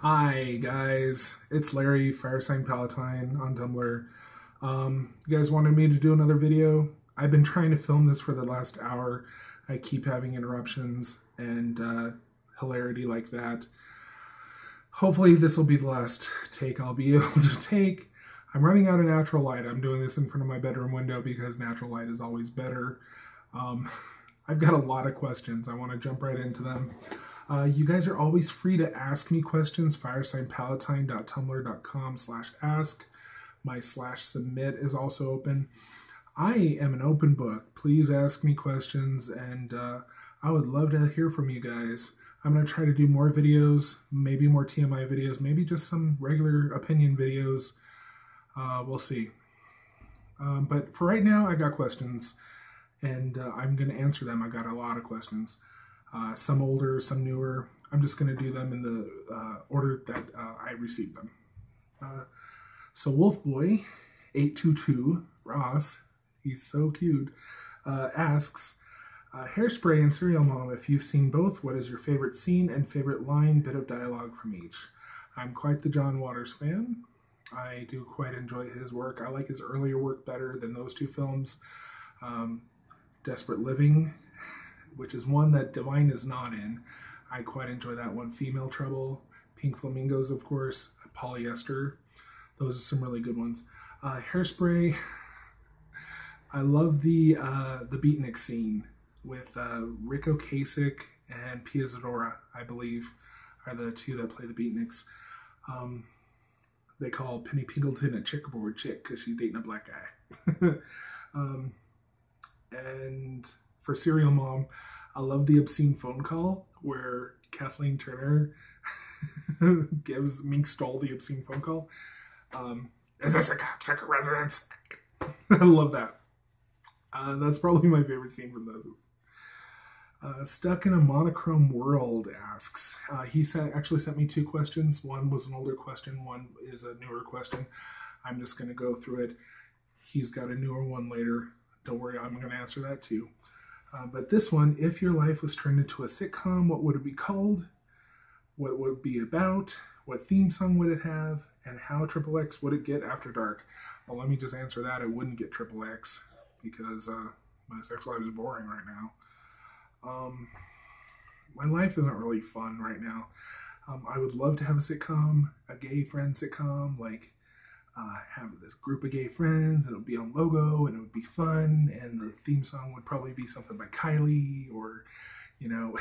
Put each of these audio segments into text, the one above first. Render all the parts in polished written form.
Hi guys, it's Larry, Firesign Palatine on Tumblr. You guys wanted me to do another video. I've been trying to film this for the last hour. I keep having interruptions and hilarity like that. Hopefully this will be the last take I'll be able to take. I'm running out of natural light. I'm doing this in front of my bedroom window because natural light is always better. I've got a lot of questions. I want to jump right into them. You guys are always free to ask me questions. firesignpalatine.tumblr.com/ask. My /submit is also open. I am an open book. Please ask me questions, and I would love to hear from you guys. I'm going to try to do more videos, maybe more TMI videos, maybe just some regular opinion videos. We'll see. But for right now, I got questions, and I'm going to answer them. I got a lot of questions. Some older, some newer. I'm just going to do them in the order that I received them. So Wolfboy822, Ross, he's so cute, asks, Hairspray and Serial Mom, if you've seen both, what is your favorite scene and favorite line, bit of dialogue from each? I'm quite the John Waters fan. I do quite enjoy his work. I like his earlier work better than those two films. Desperate Living, which is one that Divine is not in. I quite enjoy that one. Female Trouble, Pink Flamingos, of course, Polyester. Those are some really good ones. Hairspray, I love the beatnik scene with Rick Ocasek and Pia Zadora, I believe, are the two that play the beatniks. They call Penny Pingleton a checkerboard chick because she's dating a black guy. And for Serial Mom, I love the obscene phone call where Kathleen Turner gives Mink Stoll the obscene phone call. Is this a cop secret residence? I love that. That's probably my favorite scene from those. Stuck in a Monochrome World asks. He actually sent me two questions. One was an older question. One is a newer question. I'm just going to go through it. He's got a newer one later. Don't worry, I'm going to answer that too. But this one, if your life was turned into a sitcom, what would it be called? What would it be about? What theme song would it have? And how XXX would it get after dark? Well, let me just answer that. It wouldn't get XXX because my sex life is boring right now. My life isn't really fun right now. I would love to have a sitcom, a gay friend sitcom, like have this group of gay friends, and it would be on Logo, and it would be fun, and the theme song would probably be something by Kylie, or, you know,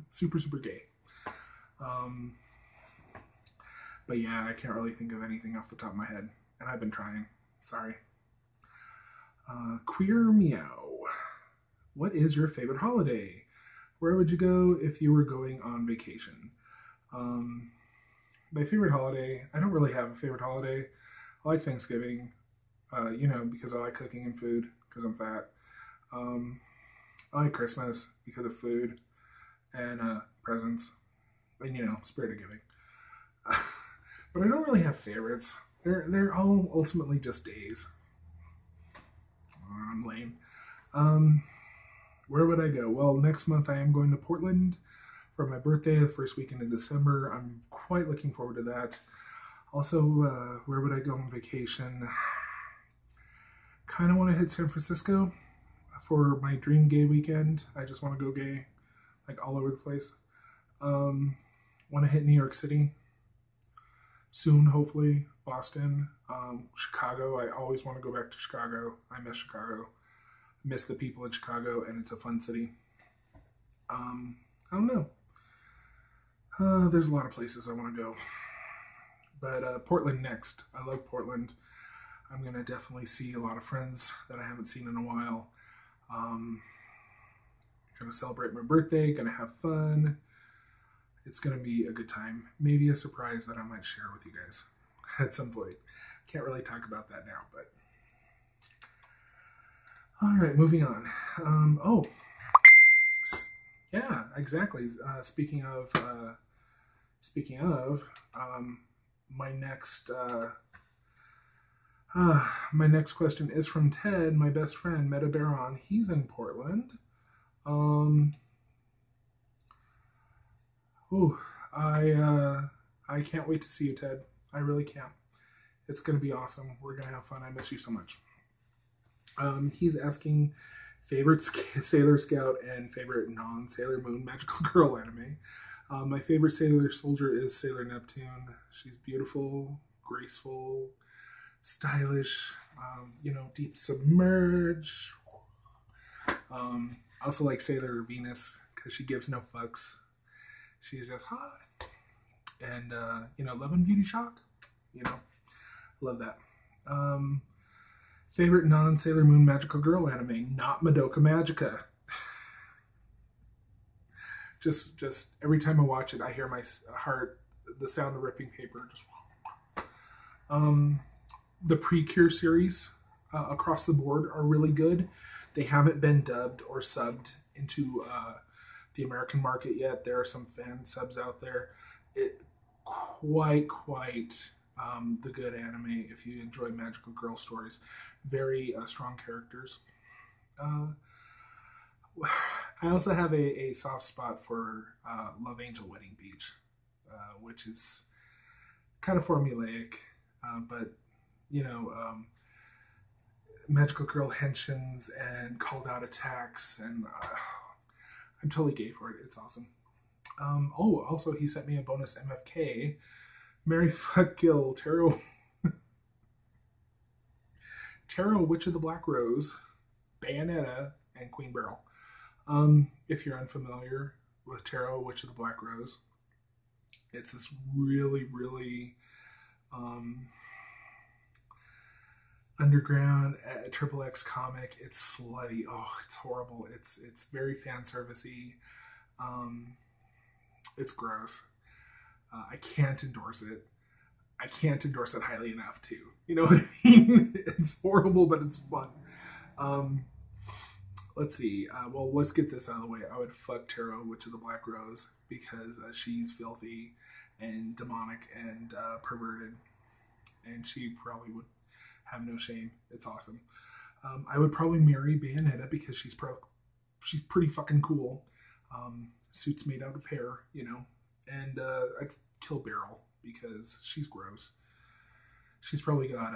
super, super gay. But yeah, I can't really think of anything off the top of my head, and I've been trying. Sorry. Queer Meow. What is your favorite holiday? Where would you go if you were going on vacation? My favorite holiday, I don't really have a favorite holiday. I like Thanksgiving, you know, because I like cooking and food, because I'm fat. I like Christmas because of food and presents, and, you know, spirit of giving. But I don't really have favorites. They're all ultimately just days. I'm lame. Where would I go? Well, next month I am going to Portland for my birthday, the first weekend in December. I'm quite looking forward to that. Also, where would I go on vacation? Kind of want to hit San Francisco for my dream gay weekend. I just want to go gay, like all over the place. Want to hit New York City soon, hopefully. Boston, Chicago. I always want to go back to Chicago. I miss Chicago. Miss the people in Chicago, and it's a fun city. I don't know. There's a lot of places I want to go. But Portland next. I love Portland. I'm going to definitely see a lot of friends that I haven't seen in a while. Going to celebrate my birthday. Going to have fun. It's going to be a good time. Maybe a surprise that I might share with you guys at some point. Can't really talk about that now, but... All right, moving on. Yeah, exactly. Speaking of, my next question is from Ted, my best friend, Meta Baron. He's in Portland. I I can't wait to see you, Ted. I really can't. It's going to be awesome. We're going to have fun. I miss you so much. He's asking favorite Sailor Scout and favorite non-Sailor Moon Magical Girl anime. My favorite Sailor Soldier is Sailor Neptune. She's beautiful, graceful, stylish, deep submerge. I also like Sailor Venus because she gives no fucks. She's just hot. And, Love and Beauty Shock. Love that. Favorite non-Sailor Moon Magical Girl anime, not Madoka Magica. just every time I watch it, I hear my heart, the sound of ripping paper. The Precure series across the board are really good. They haven't been dubbed or subbed into the American market yet. There are some fan subs out there. Quite the good anime if you enjoy magical girl stories. Very strong characters. I also have a soft spot for Love Angel Wedding Beach, which is kind of formulaic, but magical girl henshins and called out attacks, and I'm totally gay for it. It's awesome. Also he sent me a bonus MFK. Mary Fuck Kill, Tarot, Witch of the Black Rose, Bayonetta, and Queen Beryl. If you're unfamiliar with Tarot, Witch of the Black Rose, it's this really, really underground XXX comic. It's slutty. Oh, it's horrible. It's very fan servicey. It's gross. I can't endorse it. I can't endorse it highly enough, too. You know what I mean? It's horrible, but it's fun. Let's see. Let's get this out of the way. I would fuck Tarot, Witch of the Black Rose, because she's filthy and demonic and perverted. And she probably would have no shame. It's awesome. I would probably marry Bayonetta because she's pretty fucking cool. Suits made out of hair, And I'd kill Beryl because she's gross. She's probably got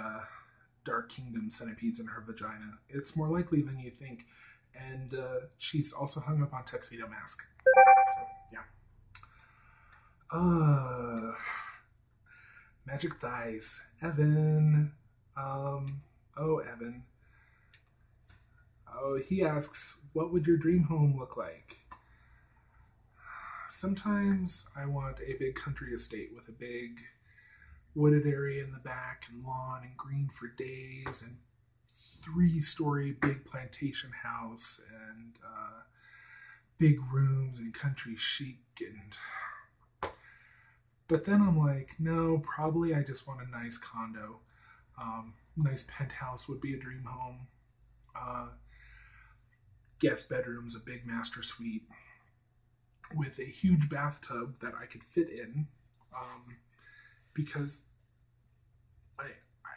Dark Kingdom centipedes in her vagina. It's more likely than you think. And she's also hung up on Tuxedo Mask. So, yeah. Magic Thighs. Evan. Evan. He asks, what would your dream home look like? Sometimes I want a big country estate with a big wooded area in the back and lawn and green for days and 3-story big plantation house and big rooms and country chic. But then I'm like, no, probably I just want a nice condo. Nice penthouse would be a dream home. Guest bedrooms, a big master suite with a huge bathtub that I could fit in, because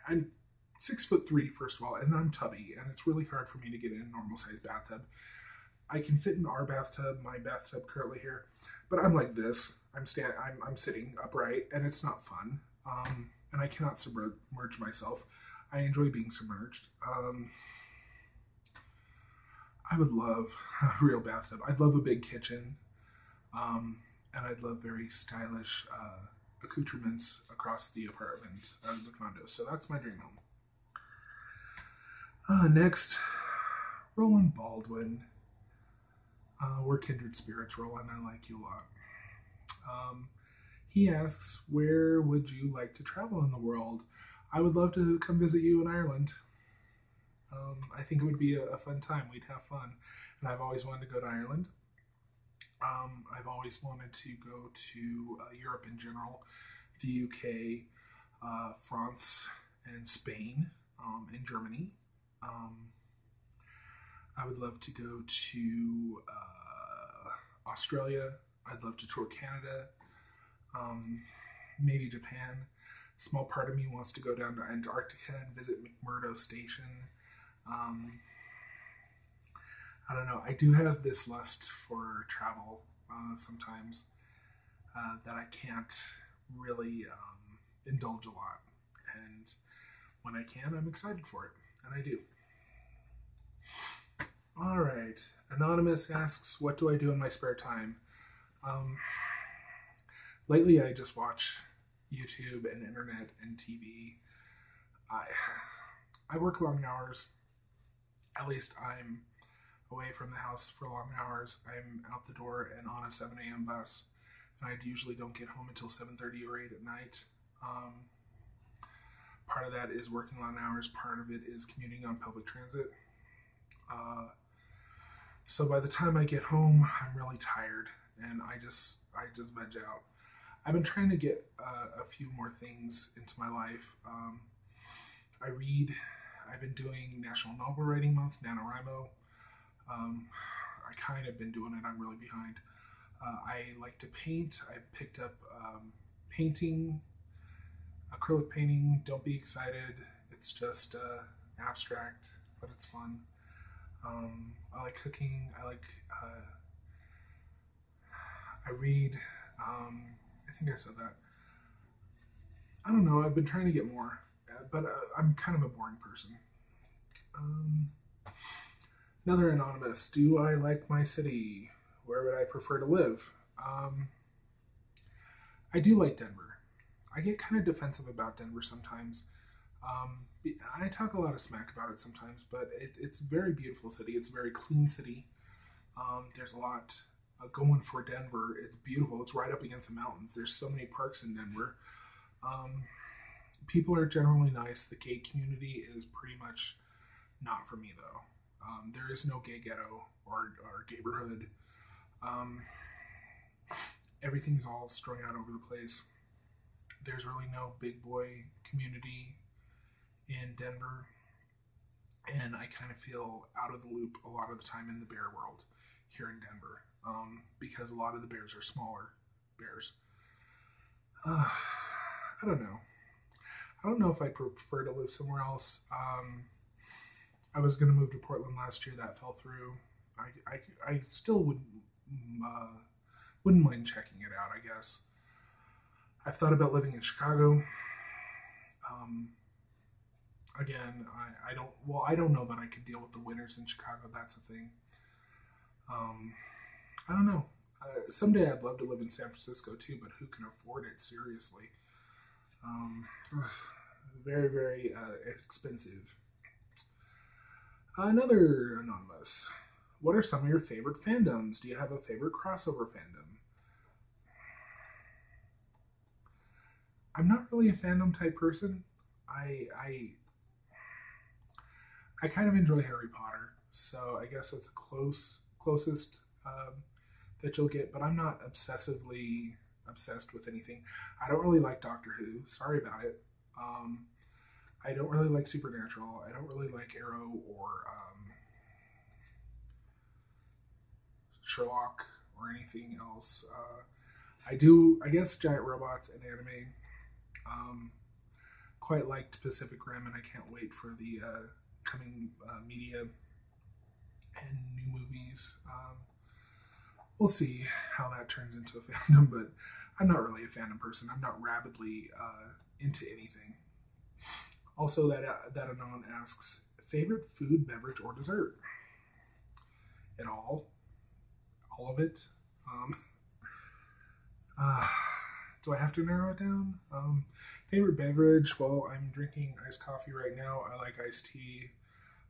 I'm 6'3", first of all, and I'm tubby, and it's really hard for me to get in a normal sized bathtub. I can fit in our bathtub, my bathtub currently here, but I'm like this. I'm sitting upright, and it's not fun. And I cannot submerge myself. I enjoy being submerged. I would love a real bathtub. I'd love a big kitchen. And I'd love very stylish accoutrements across the apartment, the condo. So that's my dream home. Next, Roland Baldwin. We're kindred spirits, Roland. I like you a lot. He asks, where would you like to travel in the world? I would love to come visit you in Ireland. I think it would be a fun time. We'd have fun. And I've always wanted to go to Ireland. I've always wanted to go to Europe in general, the UK, France, and Spain, and Germany. I would love to go to Australia. I'd love to tour Canada, maybe Japan. A small part of me wants to go down to Antarctica and visit McMurdo Station. I don't know. I do have this lust for travel sometimes that I can't really indulge a lot. And when I can, I'm excited for it, and I do. All right. Anonymous asks, what do I do in my spare time? Lately, I just watch YouTube and internet and TV. I work long hours. At least I'm away from the house for long hours. I'm out the door and on a 7 a.m. bus, and I usually don't get home until 7:30 or 8 at night. Part of that is working long hours. Part of it is commuting on public transit. So by the time I get home, I'm really tired, and I just veg out. I've been trying to get a few more things into my life. I read. I've been doing National Novel Writing Month, NaNoWriMo. I kind of been doing it. I'm really behind. I like to paint. I picked up painting, acrylic painting. Don't be excited. It's just abstract, but it's fun. I like cooking. I read. I think I said that. I don't know. I've been trying to get more, but I'm kind of a boring person. Another anonymous. Do I like my city? Where would I prefer to live? I do like Denver. I get kind of defensive about Denver sometimes. I talk a lot of smack about it sometimes, but it's a very beautiful city. It's a very clean city. There's a lot going for Denver. It's beautiful. It's right up against the mountains. There's so many parks in Denver. People are generally nice. The gay community is pretty much not for me, though. There is no gay ghetto or gayborhood. Everything's all strung out over the place. There's really no big boy community in Denver, and I kind of feel out of the loop a lot of the time in the bear world here in Denver, because a lot of the bears are smaller bears. I don't know. I don't know if I'd prefer to live somewhere else. I was going to move to Portland last year. That fell through. I still wouldn't mind checking it out, I guess. I've thought about living in Chicago. Again, I don't know that I could deal with the winters in Chicago. That's a thing. I don't know. Someday I'd love to live in San Francisco too, but who can afford it? Seriously. Very, very expensive. Another anonymous. What are some of your favorite fandoms? Do you have a favorite crossover fandom? I'm not really a fandom type person. I kind of enjoy Harry Potter, so I guess that's the closest that you'll get, but I'm not obsessively obsessed with anything. I don't really like Doctor Who. Sorry about it. I don't really like Supernatural. I don't really like Arrow or Sherlock or anything else. I guess Giant Robots and anime. Quite liked Pacific Rim, and I can't wait for the coming media and new movies. We'll see how that turns into a fandom, but I'm not really a fandom person. I'm not rabidly into anything. Also, that Anon asks, favorite food, beverage, or dessert? It all of it. Do I have to narrow it down? Favorite beverage? Well, I'm drinking iced coffee right now. I like iced tea.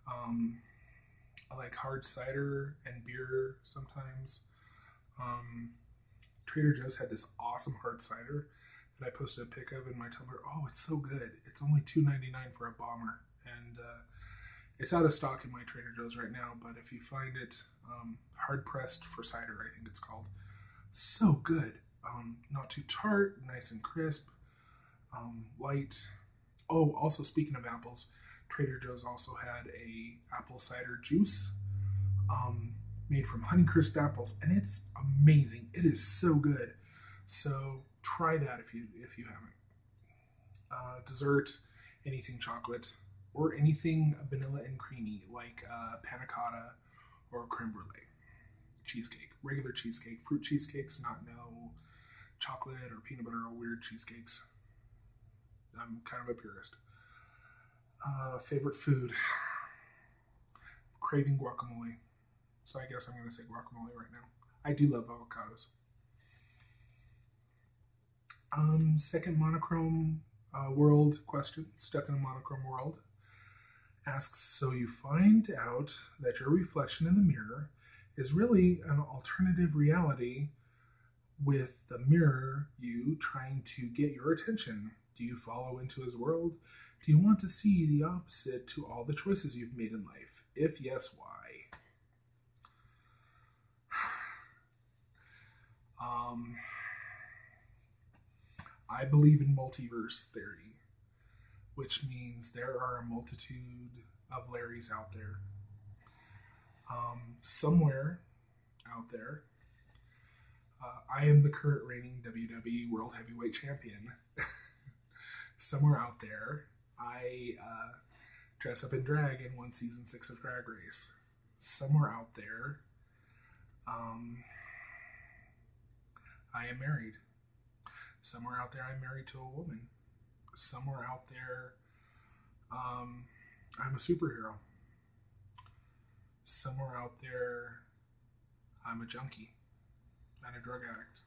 I like hard cider and beer sometimes. Trader Joe's had this awesome hard cider that I posted a pic of in my Tumblr. Oh, it's so good. It's only $2.99 for a bomber. And it's out of stock in my Trader Joe's right now, but if you find it, hard pressed for cider, I think it's called. So good. Not too tart, nice and crisp, light. Oh, also speaking of apples, Trader Joe's also had a apple cider juice made from Honeycrisp apples, and it's amazing. It is so good. So try that if you haven't. Dessert, anything chocolate, or anything vanilla and creamy like panna cotta or creme brulee. Cheesecake, regular cheesecake, fruit cheesecakes, not no chocolate or peanut butter or weird cheesecakes. I'm kind of a purist. Favorite food? Craving guacamole. So I guess I'm going to say guacamole right now. I do love avocados. Second monochrome world question, stuck in a monochrome world, asks, so you find out that your reflection in the mirror is really an alternative reality with the mirror you trying to get your attention. Do you follow into his world? Do you want to see the opposite to all the choices you've made in life? If yes, why? I believe in multiverse theory, which means there are a multitude of Larrys out there. Somewhere out there, I am the current reigning WWE World Heavyweight Champion. Somewhere out there, I dress up in drag in one season 6 of Drag Race. Somewhere out there, I am married. Somewhere out there, I'm married to a woman. Somewhere out there, I'm a superhero. Somewhere out there, I'm a junkie and a drug addict.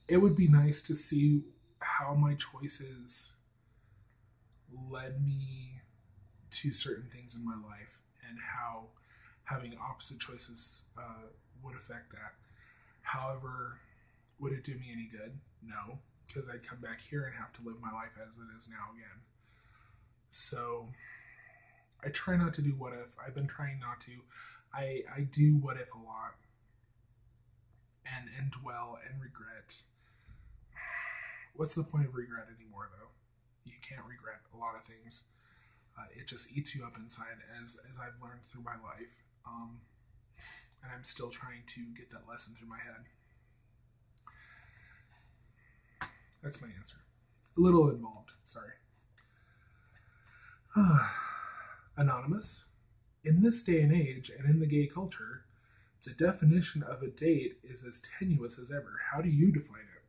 It would be nice to see how my choices led me to certain things in my life and how having opposite choices would affect that. However, would it do me any good? No, because I'd come back here and have to live my life as it is now again. So I try not to do what if. I've been trying not to. I do what if a lot and dwell and regret. What's the point of regret anymore, though? You can't regret a lot of things. It just eats you up inside, as I've learned through my life. And I'm still trying to get that lesson through my head. That's my answer. A little involved, sorry. Anonymous. In this day and age, and in the gay culture, the definition of a date is as tenuous as ever. How do you define it?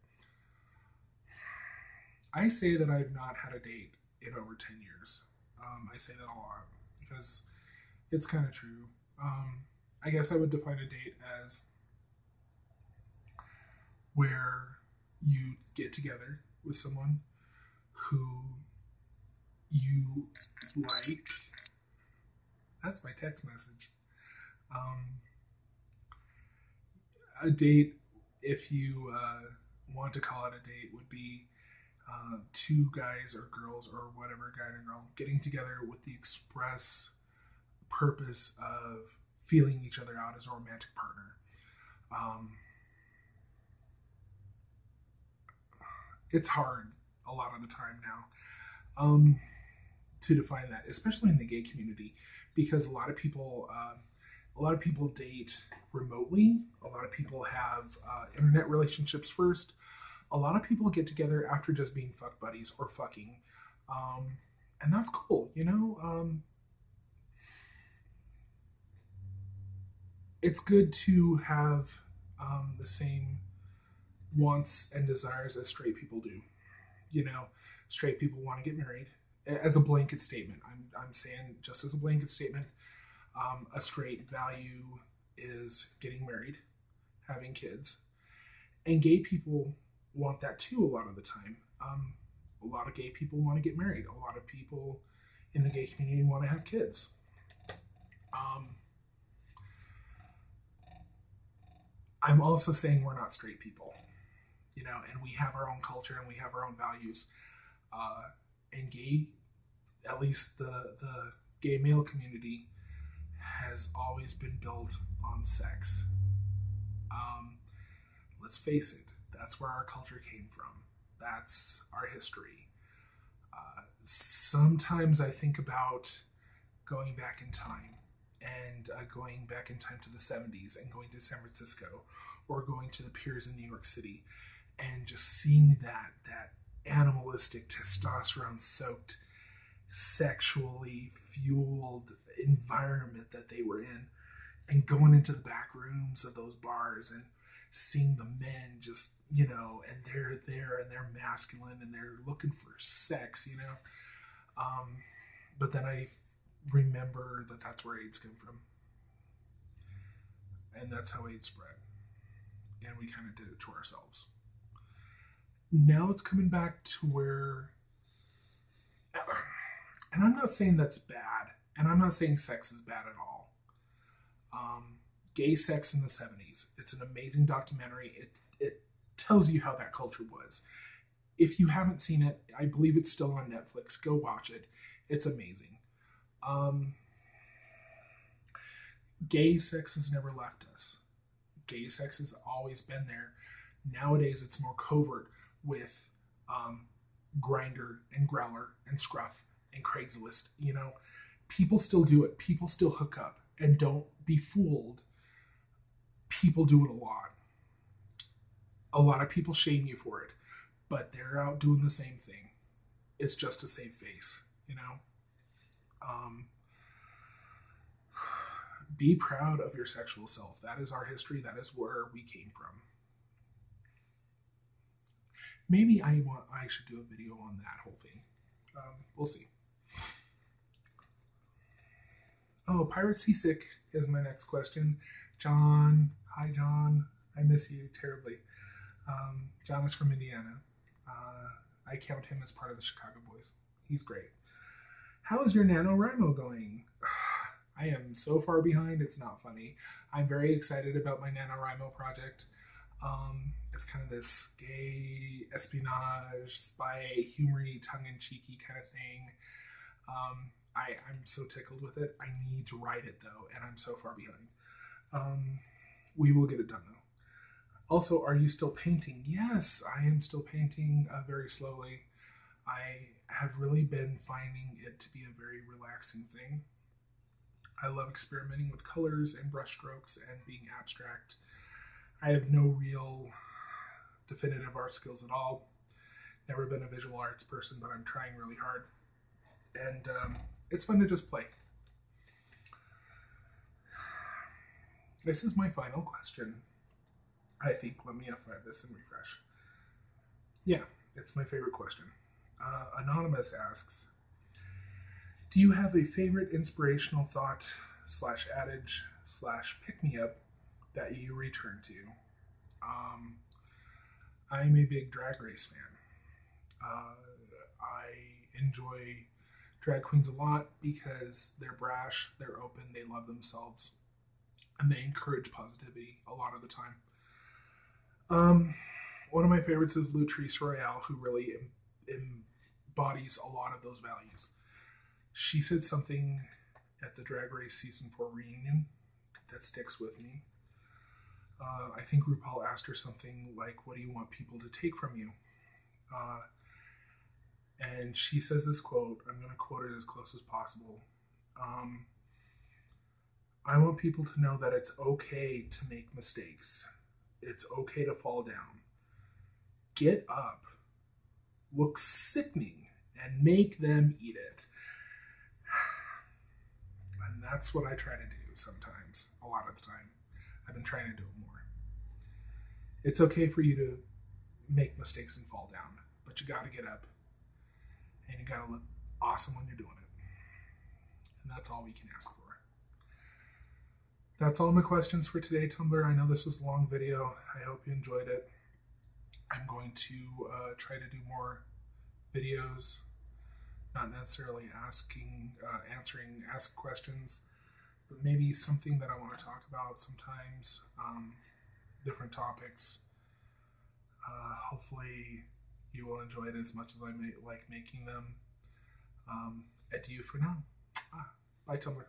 I say that I've not had a date in over 10 years. I say that a lot because it's kind of true. I guess I would define a date as where you get together with someone who you like. That's my text message. A date, if you want to call it a date, would be two guys or girls or whatever, guy and girl, getting together with the express purpose of feeling each other out as a romantic partner. It's hard a lot of the time now to define that, especially in the gay community, because a lot of people date remotely. A lot of people have internet relationships first. A lot of people get together after just being fuck buddies or fucking, and that's cool, you know. It's good to have the same wants and desires as straight people do. You know, straight people want to get married. As a blanket statement, I'm saying just as a blanket statement, a straight value is getting married, having kids, and gay people want that too a lot of the time. A lot of gay people want to get married. A lot of people in the gay community want to have kids. I'm also saying we're not straight people, you know, and we have our own culture and we have our own values. And gay, at least the gay male community, has always been built on sex. Let's face it, that's where our culture came from. That's our history. Sometimes I think about going back in time and going back in time to the 70s and going to San Francisco or going to the piers in New York City and just seeing that animalistic, testosterone-soaked, sexually fueled environment that they were in. and going into the back rooms of those bars and seeing the men just, you know, and they're there and they're masculine and they're looking for sex, you know. But then I remember that that's where AIDS came from. And that's how AIDS spread. And we kind of did it to ourselves. Now it's coming back to where, and I'm not saying that's bad, and I'm not saying sex is bad at all. Gay Sex in the 70s. It's an amazing documentary. It tells you how that culture was. If you haven't seen it, I believe it's still on Netflix. Go watch it. It's amazing. Gay sex has never left us. Gay sex has always been there. Nowadays, it's more covert with Grindr and Growler and Scruff and Craigslist. You know, people still do it. People still hook up. And don't be fooled. People do it a lot. A lot of people shame you for it. But they're out doing the same thing. It's just to save face, you know? Be proud of your sexual self. That is our history. That is where we came from. Maybe I should do a video on that whole thing. We'll see. Oh, Pirate Seasick is my next question. John. Hi, John. I miss you terribly. John is from Indiana. I count him as part of the Chicago Boys. He's great. How is your NaNoWriMo going? I am so far behind, it's not funny. I'm very excited about my NaNoWriMo project. It's kind of this gay espionage, spy, humory, tongue-in-cheeky kind of thing. I'm so tickled with it. I need to write it, though, and I'm so far behind. We will get it done, though. Also, are you still painting? Yes, I am still painting very slowly. I have really been finding it to be a very relaxing thing. I love experimenting with colors and brushstrokes and being abstract. I have no real definitive art skills at all. Never been a visual arts person, but I'm trying really hard. And it's fun to just play. This is my final question. I think, let me F5 this and refresh. Yeah, it's my favorite question. Anonymous asks, do you have a favorite inspirational thought / adage / pick-me-up that you return to? I'm a big Drag Race fan. I enjoy drag queens a lot because they're brash, they're open, they love themselves, and they encourage positivity a lot of the time. One of my favorites is Lutrice Royale, who really embodies a lot of those values. She said something at the Drag Race Season 4 reunion that sticks with me. I think RuPaul asked her something like, what do you want people to take from you? And she says this quote, I'm going to quote it as close as possible. I want people to know that it's okay to make mistakes. It's okay to fall down. Get up, look sickening, and make them eat it. And that's what I try to do sometimes, a lot of the time. I've been trying to do it more. It's okay for you to make mistakes and fall down, but you got to get up, and you got to look awesome when you're doing it. And that's all we can ask for. That's all my questions for today, Tumblr. I know this was a long video. I hope you enjoyed it. I'm going to try to do more videos, not necessarily answering ask questions, but maybe something that I want to talk about sometimes, different topics. Hopefully you will enjoy it as much as I like making them. Adieu for now. Bye, Tumblr.